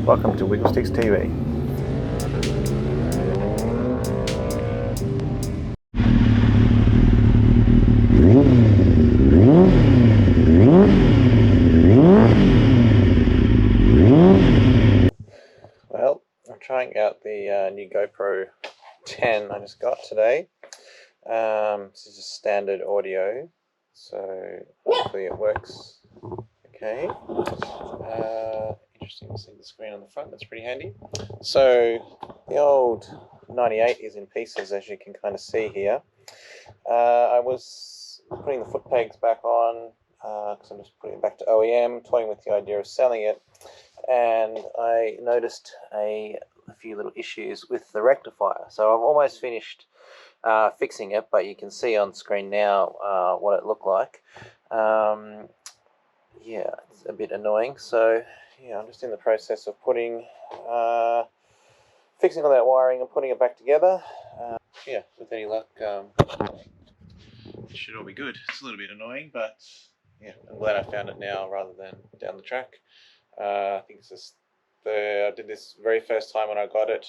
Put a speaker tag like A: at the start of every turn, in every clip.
A: Welcome to Wiggle Sticks TV. Well, I'm trying out the new GoPro 10 I just got today. This is just standard audio, so hopefully it works okay. Interesting to see the screen on the front, that's pretty handy. So the old 98 is in pieces, as you can kind of see here. I was putting the foot pegs back on because I'm just putting it back to OEM, toying with the idea of selling it, and I noticed a few little issues with the rectifier. So I've almost finished fixing it, but you can see on screen now what it looked like. Yeah, it's a bit annoying. So yeah, I'm just in the process of putting, fixing all that wiring and putting it back together. Yeah, with any luck, it should all be good. It's a little bit annoying, but yeah, I'm glad I found it now rather than down the track. I think it's just I did this very first time when I got it,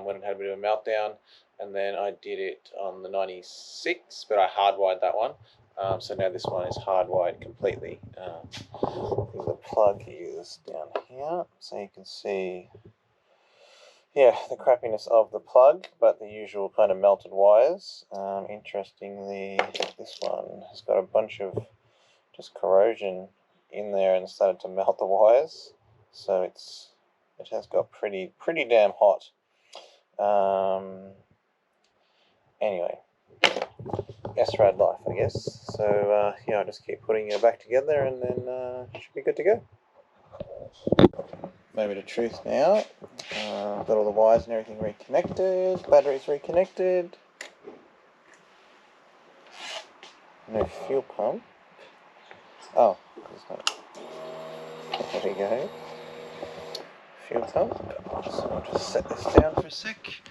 A: when it had a bit of a meltdown, and then I did it on the 96, but I hardwired that one. So now this one is hardwired completely. The plug is down here, so you can see, yeah, the crappiness of the plug, but the usual kind of melted wires. Interestingly, this one has got a bunch of just corrosion in there and started to melt the wires, so it has got pretty damn hot. Anyway, SRAD life, I guess. So yeah, I'll just keep putting it back together, and then it should be good to go. Moment of truth now. Got all the wires and everything reconnected, batteries reconnected. No fuel pump. Oh, there's not. There we go. Fuel pump. So I'll just set this down for a sec.